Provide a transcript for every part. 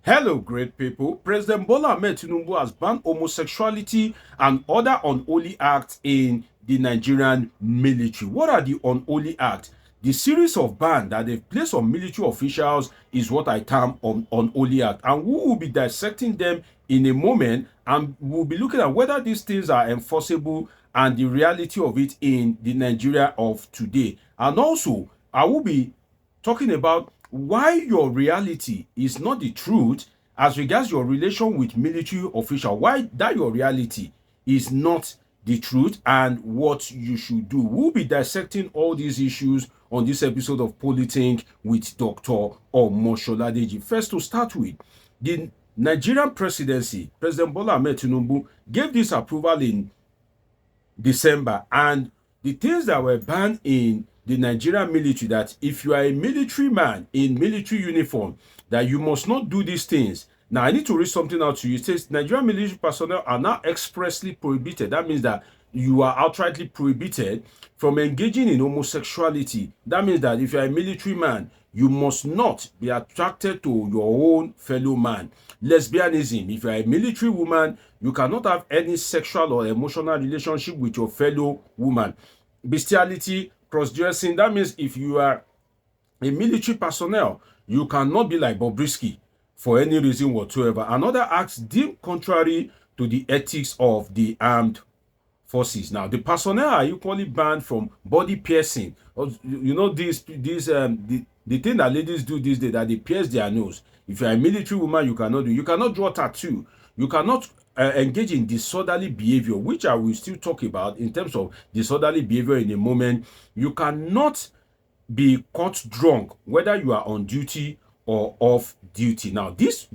Hello, great people. President Bola Tinubu has banned homosexuality and other unholy acts in the Nigerian military. What are the unholy acts? The series of bans that they've placed on military officials is what I term unholy act. And we will be dissecting them in a moment, and we'll be looking at whether these things are enforceable and the reality of it in the Nigeria of today. And also, I will be talking about why your reality is not the truth as regards your relation with military official, why that your reality is not the truth and what you should do. We'll be dissecting all these issues on this episode of Politink with Dr. Omosholadeji. First, to start with, the Nigerian presidency, President Bola Tinubu gave this approval in December, and the things that were banned in the Nigerian military, that if you are a military man in military uniform, that you must not do these things. Now, I need to read something out to you. It says Nigerian military personnel are now expressly prohibited. That means that you are outrightly prohibited from engaging in homosexuality. That means that if you are a military man, you must not be attracted to your own fellow man. Lesbianism, if you are a military woman, you cannot have any sexual or emotional relationship with your fellow woman. Bestiality, cross-dressing, that means if you are a military personnel, you cannot be like Bobrisky for any reason whatsoever. Another acts deemed contrary to the ethics of the armed forces. Now, the personnel are equally banned from body piercing. You know, the thing that ladies do these days, that they pierce their nose. If you're a military woman, you cannot do. You cannot draw tattoo. You cannot engage in disorderly behavior, which I will still talk about in terms of disorderly behavior in a moment. You cannot be caught drunk, whether you are on duty or off duty. Now, this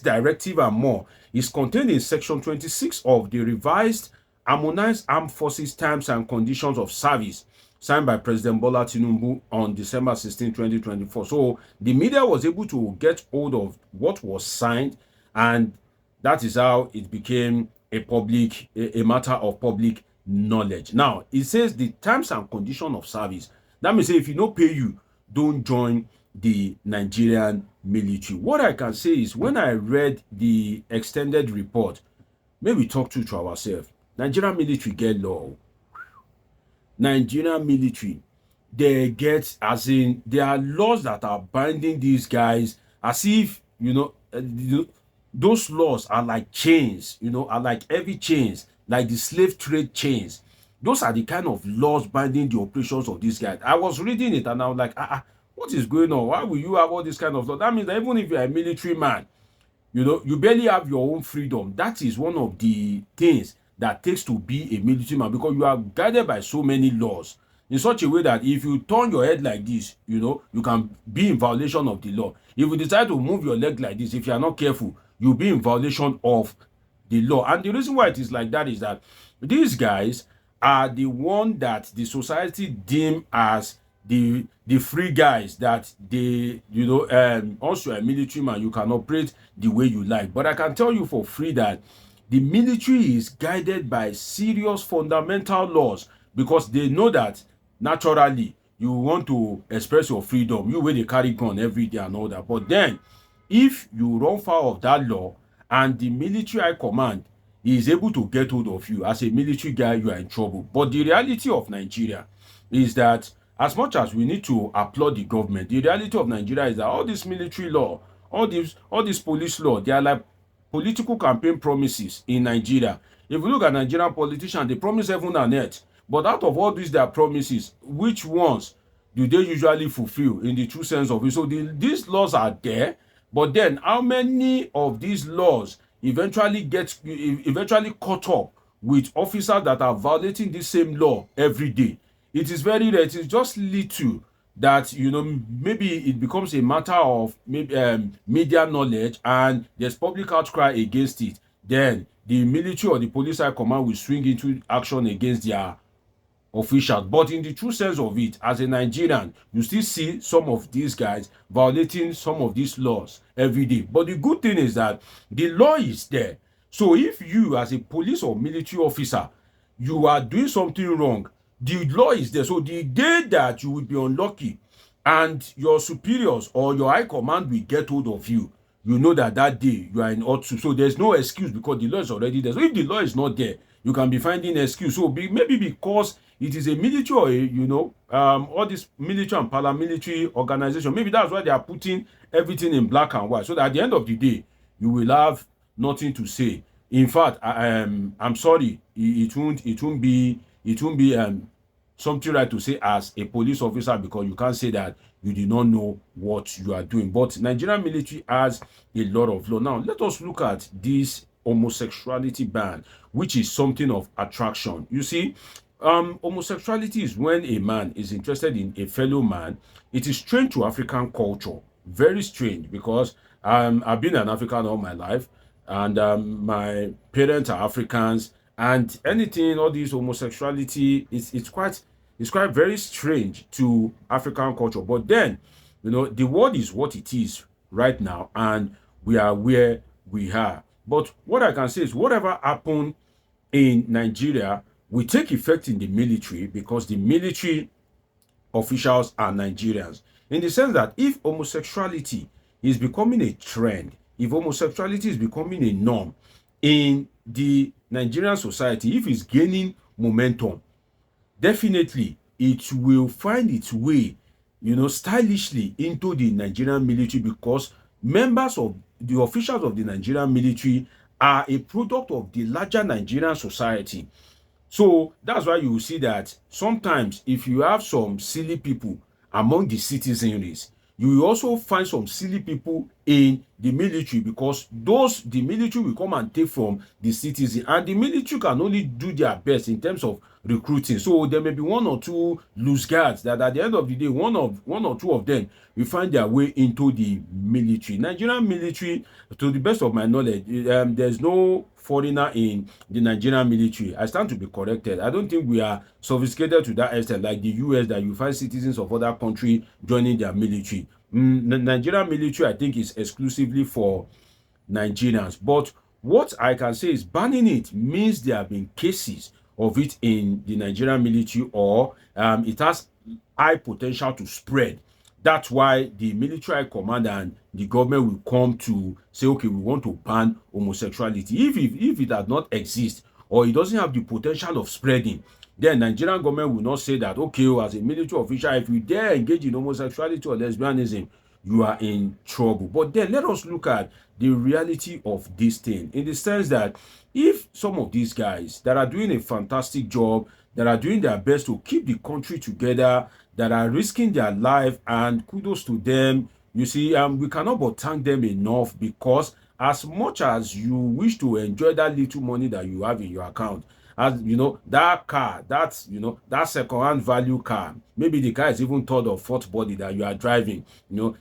directive and more is contained in Section 26 of the revised Harmonized Armed Forces Terms and Conditions of Service, signed by President Bola Tinubu on December 16, 2024. So the media was able to get hold of what was signed, and that is how it became a matter of public knowledge. Now, it says the terms and conditions of service. That means if you don't pay you, don't join the Nigerian military. What I can say is, when I read the extended report, maybe talk to ourselves. Nigerian military get law. Nigerian military, they get, as in, there are laws that are binding these guys, as if, those laws are like chains, are like heavy chains, like the slave trade chains. Those are the kind of laws binding the operations of these guys. I was reading it and I was like, what is going on? Why will you have all this kind of law? That means that even if you're a military man, you barely have your own freedom. That is one of the things that takes to be a military man, because you are guided by so many laws in such a way that if you turn your head like this, you can be in violation of the law. If you decide to move your leg like this, if you are not careful, you'll be in violation of the law. And the reason why it is like that is that these guys are the one that the society deem as the free guys, that they, also a military man, you can operate the way you like. But I can tell you for free that the military is guided by serious fundamental laws, because they know that naturally you want to express your freedom, you wey dey carry gun every day and all that. But then if you run foul of that law, and the military high command is able to get hold of you as a military guy, you are in trouble. But the reality of Nigeria is that, as much as we need to applaud the government, the reality of Nigeria is that all this military law, all this police law, they are like political campaign promises in Nigeria. If you look at Nigerian politicians, they promise heaven and earth. But out of all these their promises, which ones do they usually fulfill in the true sense of it? So these laws are there, but then how many of these laws eventually caught up with officers that are violating the same law every day? It is very rare. It is just little that maybe it becomes a matter of media knowledge, and there's public outcry against it. Then the military or the police high command will swing into action against their officials. But in the true sense of it, as a Nigerian, you still see some of these guys violating some of these laws every day. But the good thing is that the law is there. So if you, as a police or military officer, you are doing something wrong, the law is there. So the day that you will be unlucky and your superiors or your high command will get hold of you, you know that that day you are in hot soup. So there's no excuse because the law is already there. So if the law is not there, you can be finding excuse. So maybe because it is a military or all this military and paramilitary organization, maybe that's why they are putting everything in black and white. So that at the end of the day, you will have nothing to say. In fact, I'm sorry, it won't be something right to say as a police officer because you can't say that you did not know what you are doing. But Nigerian military has a lot of law. Now, let us look at this homosexuality ban, which is something of attraction. You see, homosexuality is when a man is interested in a fellow man. It is strange to African culture, very strange because I've been an African all my life, and my parents are Africans, and anything, all this homosexuality, it's quite very strange to African culture. But then, the world is what it is right now, and we are where we are. But what I can say is, whatever happened in Nigeria will take effect in the military because the military officials are Nigerians. In the sense that if homosexuality is becoming a trend, if homosexuality is becoming a norm in the Nigerian society, if it's gaining momentum, definitely it will find its way, stylishly into the Nigerian military because members of the officials of the Nigerian military are a product of the larger Nigerian society. So that's why you will see that sometimes if you have some silly people among the citizenries, you will also find some silly people in the military because the military will come and take from the citizen, and the military can only do their best in terms of recruiting. So there may be one or two loose guards that at the end of the day, one or two of them will find their way into the military. Nigerian military, to the best of my knowledge, there's no foreigner in the Nigerian military. I stand to be corrected. I don't think we are sophisticated to that extent like the US, that you find citizens of other country joining their military. The Nigerian military, I think, is exclusively for Nigerians. But what I can say is banning it means there have been cases of it in the Nigerian military, or it has high potential to spread. That's why the military command and the government will come to say, okay, we want to ban homosexuality. If it does not exist or it doesn't have the potential of spreading, then Nigerian government will not say that, okay, as a military official, if you dare engage in homosexuality or lesbianism, you are in trouble. But then let us look at the reality of this thing, in the sense that if some of these guys that are doing a fantastic job, that are doing their best to keep the country together, that are risking their life, and kudos to them, you see, we cannot but thank them enough, because as much as you wish to enjoy that little money that you have in your account, as you know, that car, that second-hand value car, maybe the car is even third or fourth body that you are driving,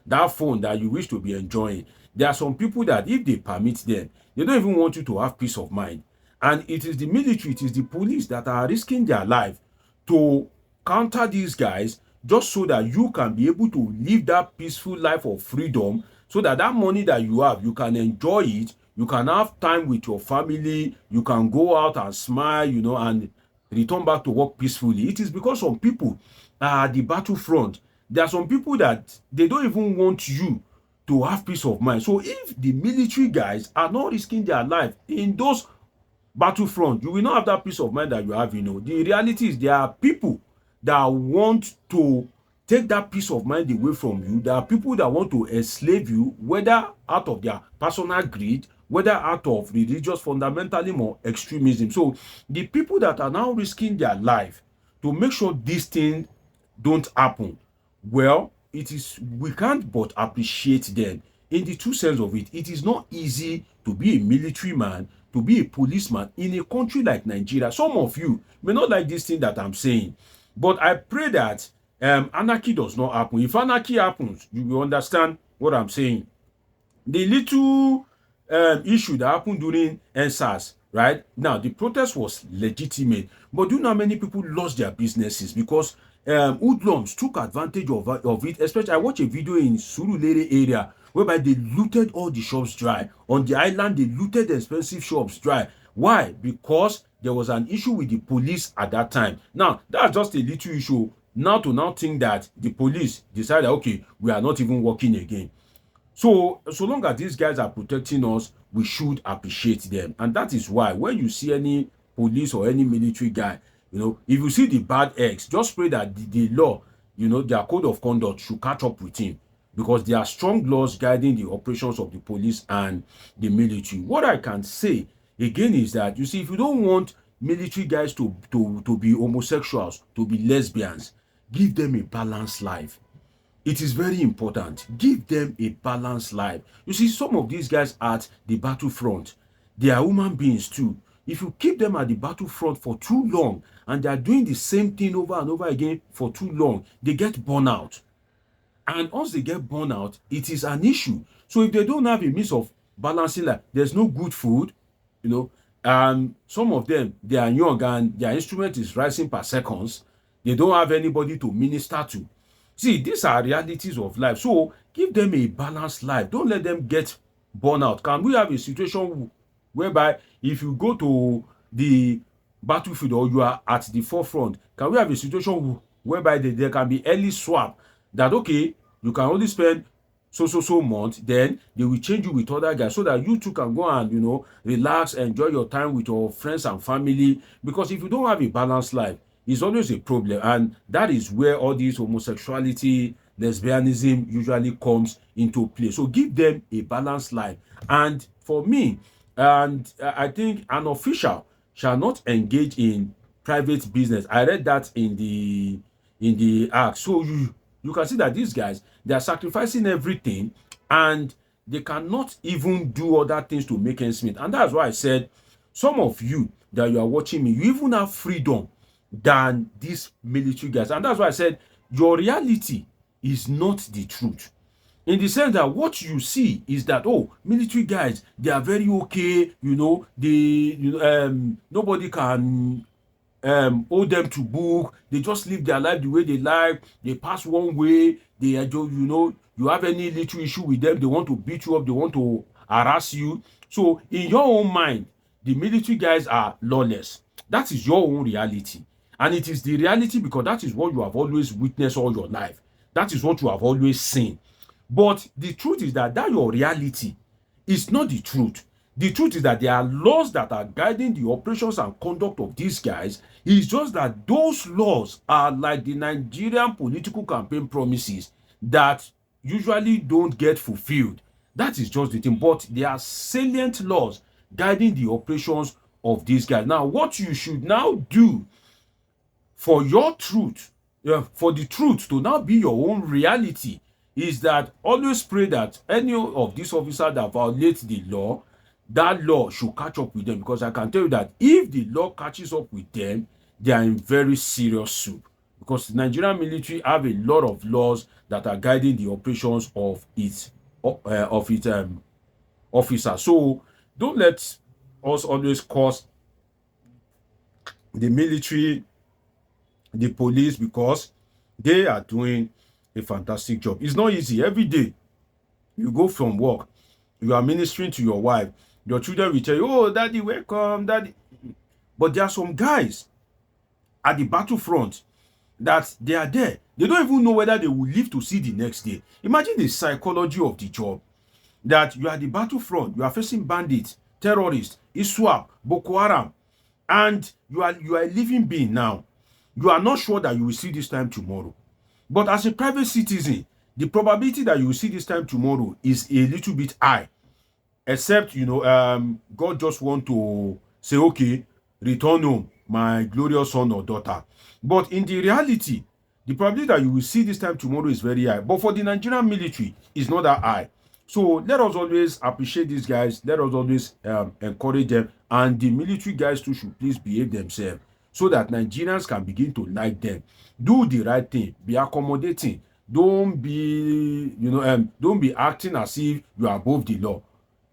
that phone that you wish to be enjoying, there are some people that if they permit them, they don't even want you to have peace of mind. And it is the military, it is the police that are risking their life to counter these guys, just so that you can be able to live that peaceful life of freedom, so that that money that you have, you can enjoy it, you can have time with your family, you can go out and smile, and return back to work peacefully. It is because some people are at the battlefront. There are some people that they don't even want you to have peace of mind. So if the military guys are not risking their life in those battlefront, you will not have that peace of mind that you have. The reality is there are people that want to take that peace of mind away from you. There are people that want to enslave you, whether out of their personal greed, whether out of religious fundamentalism or extremism. So the people that are now risking their life to make sure these things don't happen, well, we can't but appreciate them. In the true sense of it, it is not easy to be a military man, to be a policeman in a country like Nigeria. Some of you may not like this thing that I'm saying, but I pray that anarchy does not happen. If anarchy happens, you will understand what I'm saying. The little issue that happened during NSAS, right? Now, the protest was legitimate, but do you know how many people lost their businesses because hoodlums took advantage of it? Especially, I watched a video in Surulere area whereby they looted all the shops dry. On the island, they looted the expensive shops dry. Why? Because there was an issue with the police at that time. Now, that's just a little issue. Now think that the police decided, okay, we are not even working again. So long as these guys are protecting us, we should appreciate them. And that is why when you see any police or any military guy, if you see the bad eggs, just pray that the law, their code of conduct should catch up with him, because there are strong laws guiding the operations of the police and the military. What I can say again is that, you see, if you don't want military guys to be homosexuals, to be lesbians, give them a balanced life. It is very important. Give them a balanced life. You see, some of these guys at the battlefront, they are human beings too. If you keep them at the battlefront for too long and they are doing the same thing over and over again for too long, they get burnout. And once they get burnout, it is an issue. So if they don't have a means of balancing life, there's no good food, and some of them, they are young and their instrument is rising per seconds. They don't have anybody to minister to. See, these are realities of life. So give them a balanced life. Don't let them get burnout. Can we have a situation whereby if you go to the battlefield or you are at the forefront, can we have a situation whereby there can be early swap, that okay, you can only spend so month, then they will change you with other guys so that you too can go and relax, enjoy your time with your friends and family. Because if you don't have a balanced life, it's always a problem, and that is where all this homosexuality, lesbianism usually comes into play. So give them a balanced life. And for me, and I think an official shall not engage in private business. I read that in the act. So you can see that these guys, they are sacrificing everything, and they cannot even do other things to make ends meet. And that's why I said, some of you that you are watching me, you even have freedom than these military guys. And that's why I said your reality is not the truth. In the sense that what you see is that, oh, military guys, they are very okay, nobody can hold them to book. They just live their life the way they like. They pass one way. They are just, you have any little issue with them, they want to beat you up, they want to harass you. So in your own mind, the military guys are lawless. That is your own reality. And it is the reality because that is what you have always witnessed all your life. That is what you have always seen. But the truth is that your reality is not the truth. The truth is that there are laws that are guiding the operations and conduct of these guys. It's just that those laws are like the Nigerian political campaign promises that usually don't get fulfilled. That is just the thing. But there are salient laws guiding the operations of these guys. Now, what you should now do for your truth, for the truth to now be your own reality, is that always pray that any of these officers that violate the law, that law should catch up with them. Because I can tell you that if the law catches up with them, they are in very serious soup. Because the Nigerian military have a lot of laws that are guiding the operations of its officers. So don't let us always cause the military, the police, because they are doing a fantastic job. It's not easy. Every day you go from work, you are ministering to your wife, your children will tell you, oh, daddy, welcome, daddy. But there are some guys at the battlefront that they are there. They don't even know whether they will live to see the next day. Imagine the psychology of the job. That you are at the battlefront, you are facing bandits, terrorists, ISWAP, Boko Haram, and you are a living being now. You are not sure that you will see this time tomorrow. But as a private citizen, the probability that you will see this time tomorrow is a little bit high. Except, God just want to say, okay, return home, my glorious son or daughter. But in the reality, the probability that you will see this time tomorrow is very high. But for the Nigerian military, it's not that high. So let us always appreciate these guys. Let us always encourage them. And the military guys too should please behave themselves so that Nigerians can begin to like them. Do the right thing. Be accommodating. Don't be, don't be acting as if you are above the law.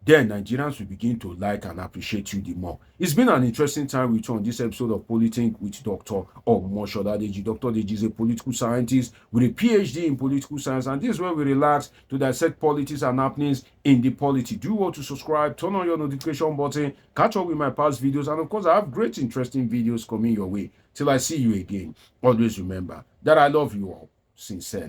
Then Nigerians will begin to like and appreciate you the more. It's been an interesting time with you on this episode of Politics with Dr. Omoshodadeji. Dr. Deji is a political scientist with a PhD in political science, and this is where we relax to dissect politics and happenings in the polity. Do want to subscribe, turn on your notification button, catch up with my past videos, and of course, I have great, interesting videos coming your way. Till I see you again, always remember that I love you all sincerely.